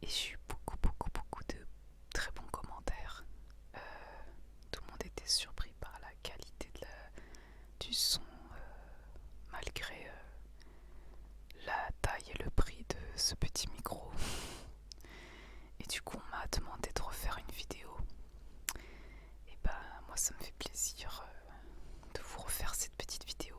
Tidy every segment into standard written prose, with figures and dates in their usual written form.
j'ai eu beaucoup de très bons commentaires. Euh, Tout le monde était surpris par la qualité du son, malgré la taille et le prix de ce petit micro. Et du coup, on m'a demandé de refaire une vidéo. Et ben, moi, ça me fait plaisir de vous refaire cette petite vidéo.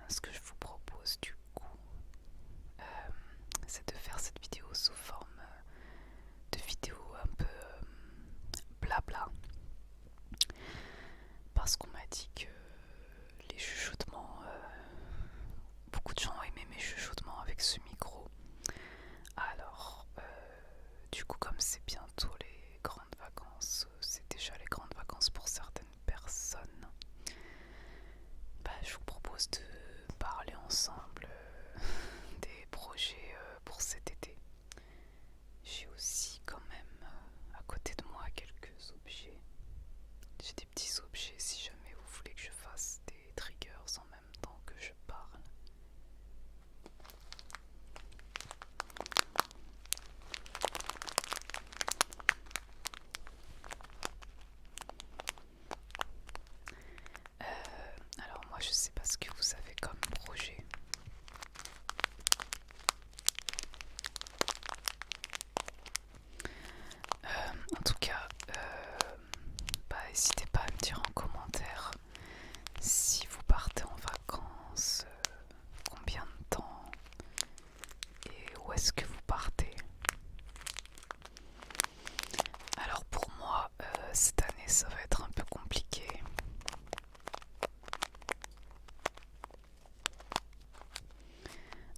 Ce que je vous propose, du coup, c'est de faire cette vidéo sous forme de vidéo un peu blabla. Parce qu'on m'a dit que les chuchotements, beaucoup de gens ont aimé mes chuchotements avec ce micro. Alors, du coup, comme c'est bientôt les grandes vacances, c'est déjà les grandes vacances pour certaines personnes, bah, je vous propose de parler ensemble des projets pour cet été. J'ai aussi quand même à côté de moi quelques objets. J'ai des petits objets si jamais vous voulez que je fasse des triggers en même temps que je parle. Alors moi je sais pas ce que vous avez comme projet. En tout cas, bah, n'hésitez pas à me dire en commentaire si vous partez en vacances, combien de temps et où est-ce que vous partez. Alors pour moi, cette année ça va être un peu compliqué.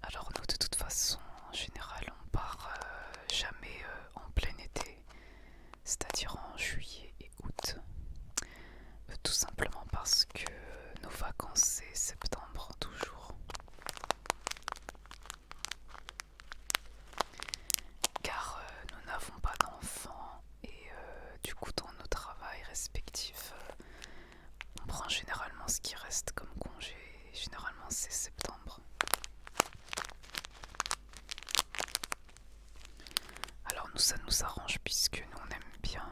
Alors nous de toute façon, en général, on part jamais en plein été, c'est-à-dire en juillet et août. Tout simplement parce que nos vacances c'est septembre toujours. Car nous n'avons pas d'enfants et du coup dans nos travails respectifs, on prend généralement ce qui reste comme congé. Généralement c'est septembre. Alors nous ça nous arrange puisque nous on aime bien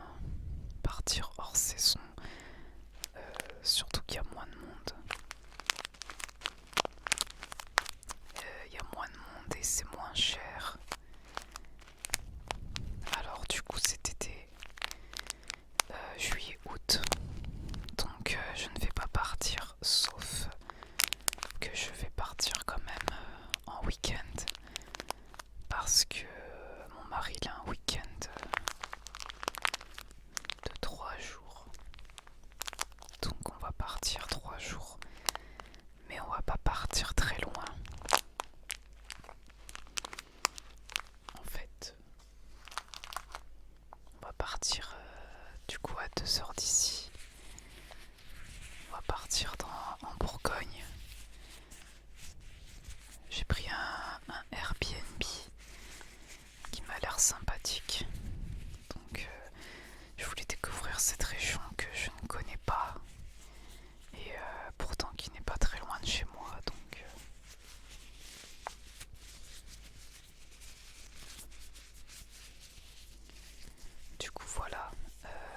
partir hors saison, surtout qu'il y a moins de monde. Il y a moins de monde et c'est moins cher. Alors du coup cet été, juillet-août, donc je ne vais pas partir sauf que je vais partir quand même en week-end parce que mon mari il a un week-end de 3 jours. Donc on va partir 3 jours, mais on va pas partir très loin. En fait, on va partir du coup à 2 heures d'ici. On va partir en Bourgogne. J'ai pris un Airbnb qui m'a l'air sympathique. Donc je voulais découvrir cette région que je ne connais pas et pourtant qui n'est pas très loin de chez moi. Donc du coup voilà.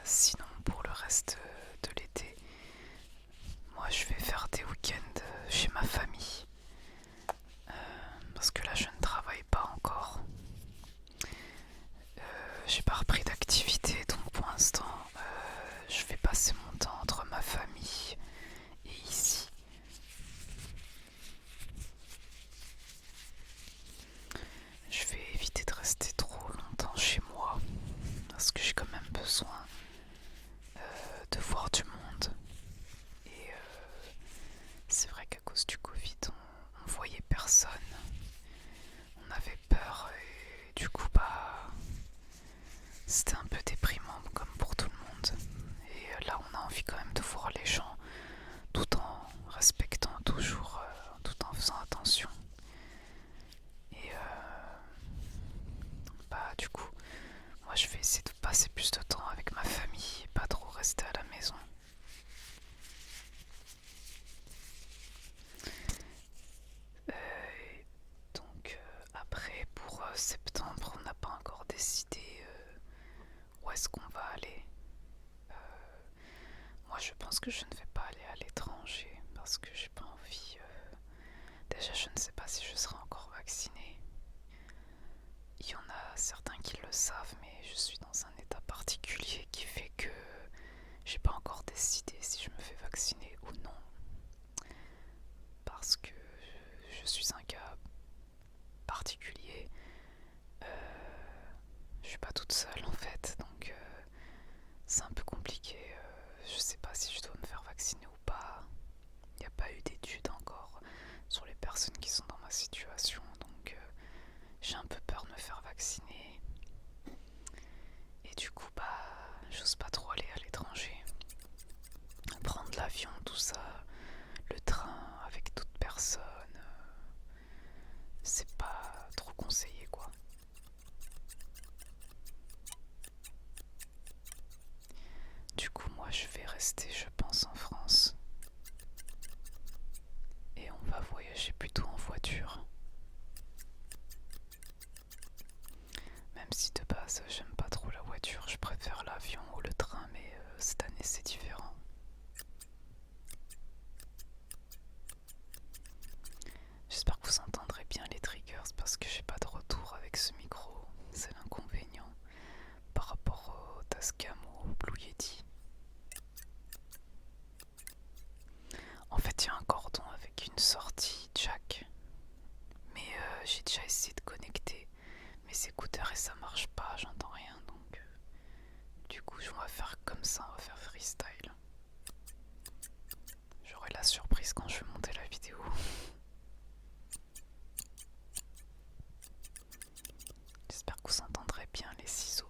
Sinon pour le reste de l'été, moi je vais faire des week-ends chez ma famille. Parce que là je ne travaille pas encore. J'ai pas repris d'activité donc pour l'instant je vais passer mon temps entre ma famille et ici. Je vais éviter de rester trop longtemps chez moi parce que j'ai quand même besoin de voir du monde. Et c'est vrai qu'à cause du Covid, on voyait personne. On avait peur et du coup, bah, c'était un peu déprimant comme pour tout le monde. Et là, on a envie quand même de voir les gens tout en respectant toujours, tout en faisant attention. Et bah, du coup, moi je vais essayer de passer plus de temps avec ma famille et pas trop rester à la maison. Donc après pour septembre on n'a est-ce qu'on va aller. Euh, Moi je pense que je ne vais pas aller à l'étranger parce que j'ai pas envie. Déjà je ne sais pas si je serai encore vaccinée. Il y en a certains qui le savent, mais je suis dans un état particulier qui fait que j'ai pas encore décidé si je me fais vacciner ou non. Parce que je suis un cas particulier. Je suis pas toute seule en fait, donc c'est un peu compliqué. Je sais pas si je dois me faire vacciner ou pas. Il n'y a pas eu d'études encore sur les personnes qui sont dans ma situation, donc j'ai un peu peur de me faire vacciner. Et du coup, j'ose pas trop aller à l'étranger. Prendre l'avion, tout ça, le train avec d'autres personnes, c'est pas trop conseillé quoi. Du coup, moi je vais rester, je pense, en France. Et on va voyager plutôt en voiture. Même si de base j'aime pas trop la voiture, je préfère l'avion ou le train, mais cette année c'est différent. J'espère que vous entendrez bien les triggers parce que j'ai pas de retour avec ce micro, c'est l'inconvénient par rapport au Tascam ou au Blue Yeti. En fait, il y a un cordon avec une sortie jack, mais j'ai déjà essayé de connecter mes écouteurs et ça marche pas, j'entends rien, donc du coup on va faire comme ça, on va faire freestyle. J'aurai la surprise quand je vais monter la vidéo. J'espère que vous entendrez bien les ciseaux.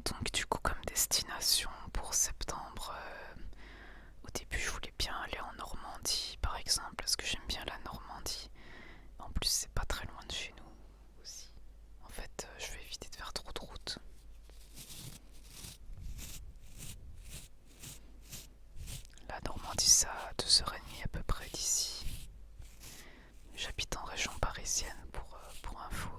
Donc du coup comme destination pour septembre, au début je voulais bien aller en Normandie par exemple parce que j'aime bien la Normandie. En plus c'est pas très loin de chez nous aussi. En fait je vais éviter de faire trop de route. La Normandie c'est à 2h30 à peu près d'ici. J'habite en région parisienne pour info.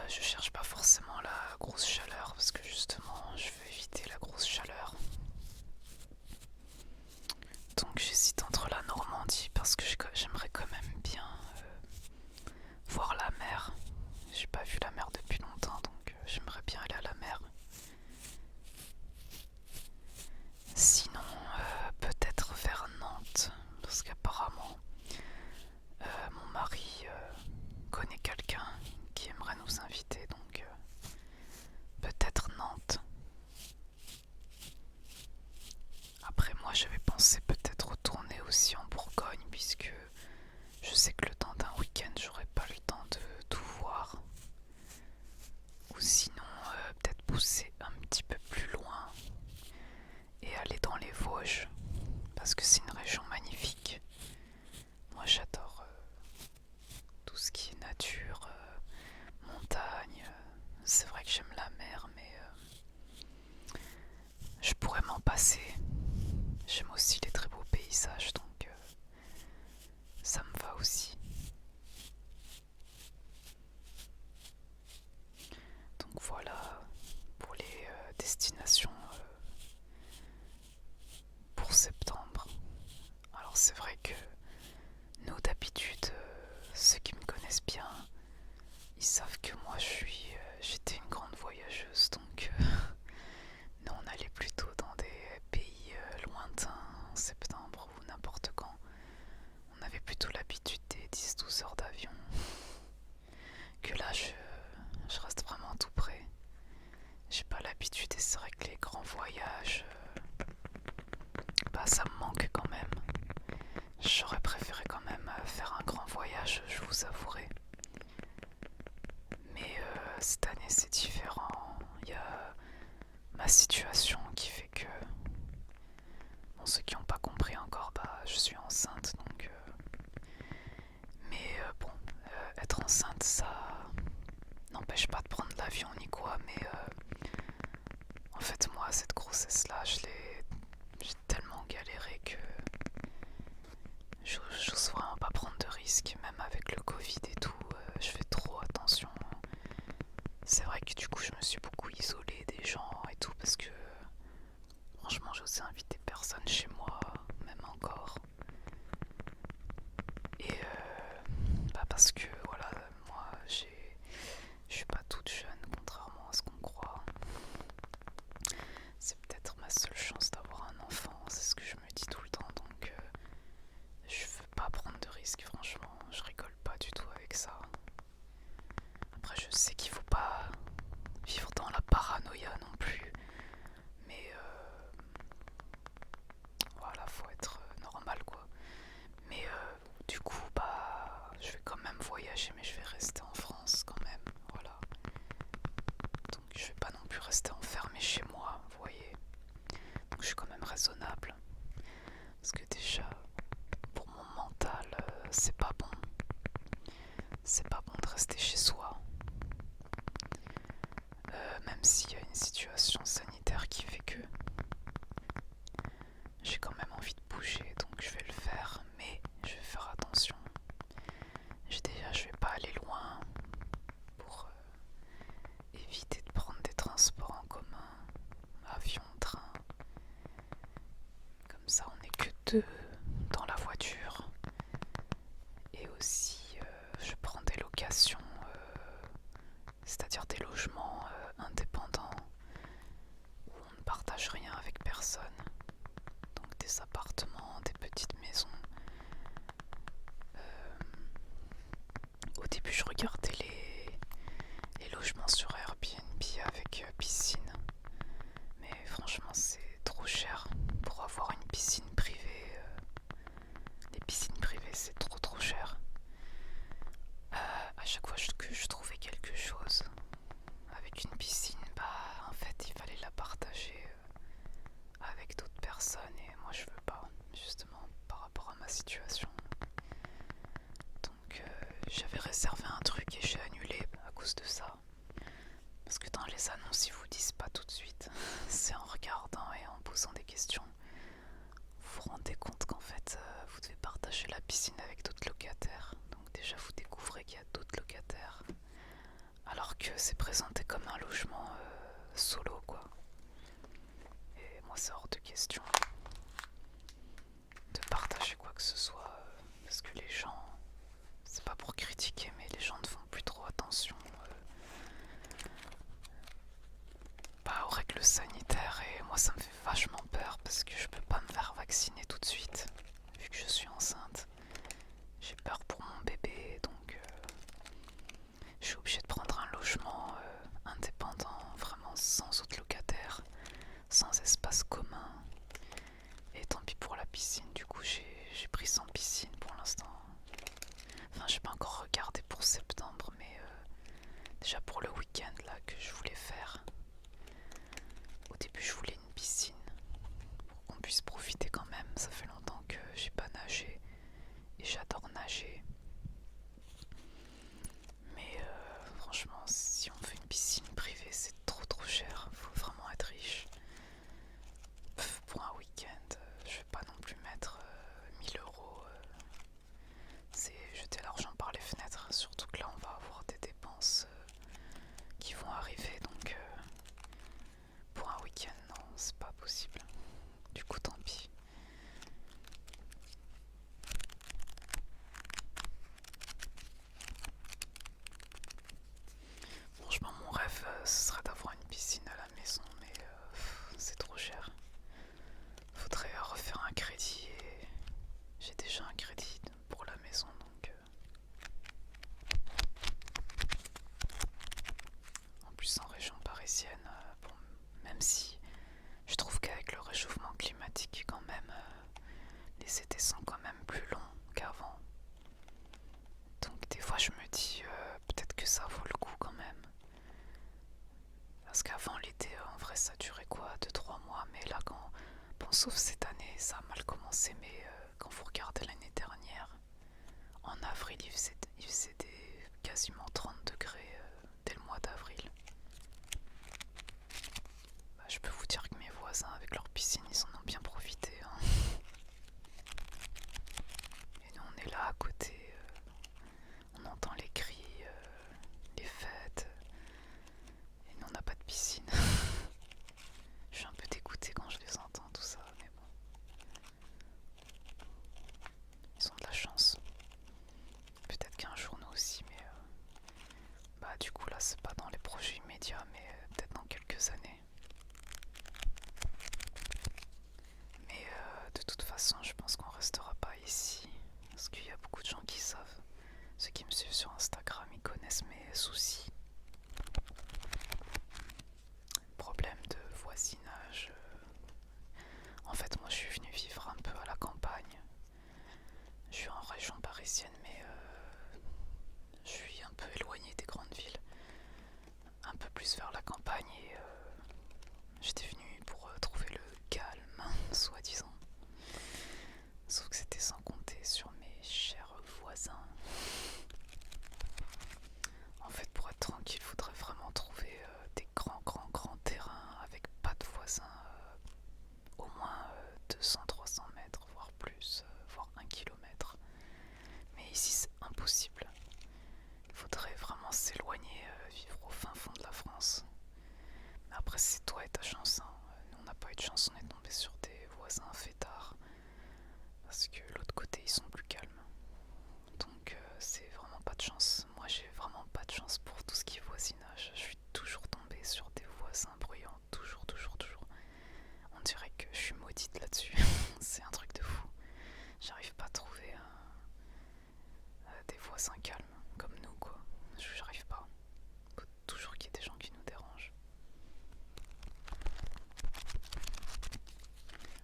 Je cherche pas forcément la grosse chaleur parce que justement je veux éviter la grosse chaleur. Donc j'hésite entre la Normandie parce que j'aimerais quand même bien voir la mer. J'ai pas vu la mer depuis longtemps donc j'aimerais bien aller à la mer. Sinon peut-être vers Nantes parce qu'apparemment mon mari connaît quelqu'un qui aimerait nous inviter donc peut-être Nantes. Après moi j'avais pensé peut-être retourner aussi en Bourgogne puisque je sais que le temps d'un week-end j'aurais pas le temps de tout voir. Ou sinon peut-être pousser un petit peu plus loin et aller dans les Vosges parce que c'est une région magnifique. Moi j'adore tout ce qui est nature, montagne. C'est vrai que j'aime la mer mais je pourrais m'en passer. J'aime aussi les très beaux paysages donc ça me va aussi. Donc voilà pour les destinations pour septembre. Alors c'est vrai que nous d'habitude, ceux qui me connaissent bien, ils savent que moi j'étais une grande voyageuse donc nous on allait plutôt dans des pays lointains en septembre ou n'importe quand. On avait plutôt l'habitude osé inviter personne chez moi, même encore. Et parce que voilà, moi je suis pas toute jeune, contrairement à ce qu'on croit. C'est peut-être ma seule chance d'avoir un enfant, c'est ce que je me dis tout le temps, donc je veux pas prendre de risques, franchement, je rigole pas du tout avec ça. Après je sais qu'il faut pas vivre dans la paranoïa non plus, mais voilà, faut être normal quoi. Mais du coup, bah, je vais quand même voyager, mais je vais rester en France quand même, voilà. Donc je vais pas non plus rester enfermé chez moi, vous voyez. Donc je suis quand même raisonnable, parce que déjà, pour mon mental, c'est pas bon. C'est pas bon de rester chez soi. Même s'il y a une situation sanitaire qui fait que j'ai quand même envie de bouger, donc je vais le faire, mais je vais faire attention. Je vais pas aller loin pour éviter de prendre des transports en commun, avion, train. Comme ça, on n'est que deux dans la voiture. Et aussi, je prends des locations, c'est-à-dire des logements indépendants où on ne partage rien avec personne. Donc des appartements, des petites maisons. Au début, je regardais les logements sur Airbnb avec piscine. Mais franchement, c'est trop cher pour avoir une piscine privée. Les piscines privées, c'est trop cher. À chaque fois que je trouvais quelque chose avec une piscine, bah en fait, il fallait la partager avec d'autres personnes et moi je veux pas, justement, par rapport à ma situation. Donc j'avais réservé un truc et j'ai annulé à cause de ça. Parce que dans les annonces, ils vous disent pas tout de suite. C'est en regardant et en posant des questions. Vous vous rendez compte qu'en fait, vous devez partager la piscine avec d'autres locataires. Donc déjà, vous découvrez qu'il y a d'autres locataires. Alors que c'est présenté comme un logement solo, quoi. Et moi, c'est hors de question de partager quoi que ce soit. Parce que les gens, c'est pas pour critiquer, mais les gens ne font plus trop attention aux règles sanitaires. Et moi, ça me fait vachement peur parce que je peux pas me faire vacciner tout de suite, vu que je suis enceinte. J'ai peur pour mon bébé, donc je suis obligée de prendre un logement indépendant, vraiment sans autres locataires, sans espace commun. Et tant pis pour la piscine, du coup j'ai pris sans piscine pour l'instant. Enfin, j'ai pas encore regardé pour septembre, mais déjà pour le week-end là que je voulais faire. Au début, je voulais une piscine pour qu'on puisse profiter quand même. Ça fait longtemps que j'ai pas nagé et j'adore nager. Mais franchement, si on fait une piscine privée, c'est trop cher. Faut vraiment être riche. Pour un week-end, je vais pas non plus mettre 1000 euros. C'est jeter l'argent par les fenêtres. Surtout que là, on va avoir des dépenses qui vont arriver. Donc pour un week-end, non, c'est pas possible. Du coup, tant pis. Franchement, mon rêve, ce serait d'avoir une piscine à la maison, mais c'est trop cher. Faudrait refaire un crédit et j'ai déjà un crédit pour la maison, donc en plus en région parisienne, bon, même si je trouve qu'avec le réchauffement climatique quand même, les étés sont quand même plus longs qu'avant. Donc des fois je me dis peut-être que ça vaut le coup quand même. Parce qu'avant l'été, en vrai ça durait quoi, 2-3 mois, mais là quand... Bon, sauf cette année, ça a mal commencé, mais quand vous regardez l'année dernière, en avril il faisait quasiment 30 degrés dès le mois d'avril. Bah, je peux vous dire que mes voisins avec leur piscine, ils en ont bien profité. Hein. Et nous on est là à côté, on entend les cris, les fêtes, et nous on n'a pas de piscine. Je suis un peu dégoûtée quand je les entends tout ça. chance, on est tombé sur des voisins fêtards parce que l'autre côté ils sont plus calmes. Donc c'est vraiment pas de chance. Moi j'ai vraiment pas de chance pour tout ce qui est voisinage. Je suis toujours tombée sur des voisins bruyants, toujours, toujours, toujours. On dirait que je suis maudite là-dessus. C'est un truc de fou. J'arrive pas à trouver des voisins calmes comme nous quoi. J'arrive pas. Faut toujours qu'il y ait des gens qui nous dérangent.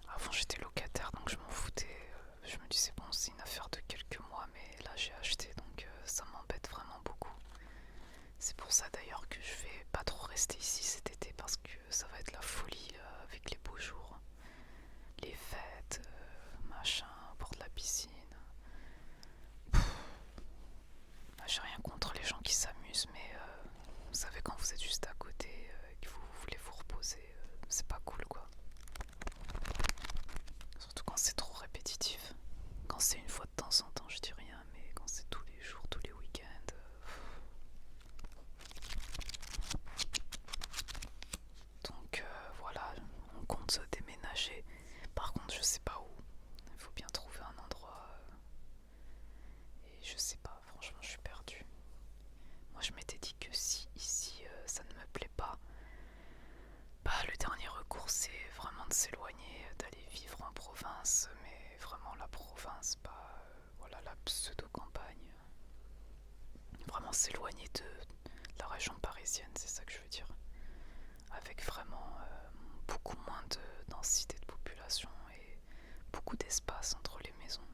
Avant j'étais locataire donc je m'en foutais. Je me disais bon c'est une affaire de quelques mois mais là j'ai acheté donc ça m'embête vraiment beaucoup. C'est pour ça d'ailleurs que je vais pas trop rester ici cet été parce que ça va être la folie avec les beaux jours. Les fêtes, machin, au bord de la piscine. J'ai rien contre les gens qui s'amusent mais vous savez quand vous êtes juste à côté et que vous voulez vous reposer, c'est pas cool quoi. Surtout quand c'est trop répétitif. Quand c'est une fois de temps en temps je dis rien mais quand c'est tous les jours, tous les week-ends... Donc voilà, on compte se déménager. Par contre je sais pas où. Il faut bien trouver un endroit. Et je sais pas, franchement je suis perdue. Moi je m'étais dit que si ici ça ne me plaît pas, bah le dernier recours c'est vraiment de s'éloigner, d'aller vivre en province, mais vraiment la province, pas voilà la pseudo-campagne. Vraiment s'éloigner de la région parisienne, c'est ça que je veux dire. Avec vraiment beaucoup moins de densité de population et beaucoup d'espace entre les maisons.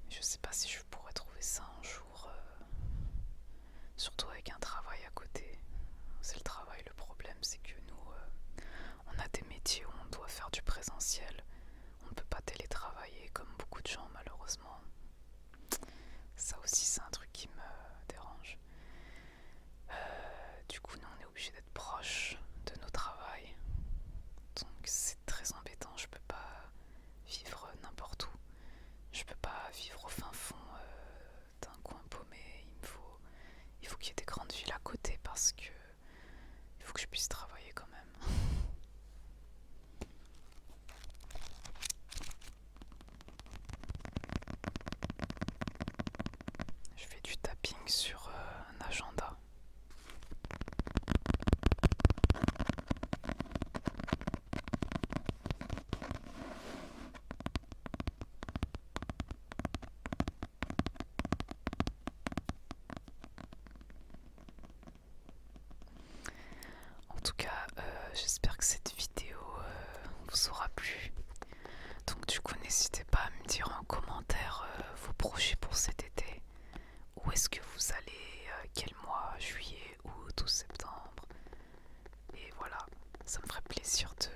Je sais pas si je pourrais trouver ça un jour, surtout avec un travail à côté. C'est le travail, le problème c'est que nous, on a des métiers où on doit faire du présentiel. On ne peut pas télétravailler comme beaucoup de gens malheureusement. Ça aussi c'est un truc qui me dérange. Du coup nous on est obligé d'être proche de nos travails. Donc c'est très embêtant, je peux pas vivre n'importe où. Je peux pas vivre au fin fond d'un coin paumé. Il faut qu'il y ait des grandes villes à côté parce que il faut que je puisse travailler quand même. Je fais du tapping sur un agenda. En tout cas, j'espère que cette vidéo vous aura plu. Donc du coup, n'hésitez pas à me dire en commentaire vos projets pour cet été. Où est-ce que vous allez, quel mois, juillet, août ou septembre. Et voilà, ça me ferait plaisir de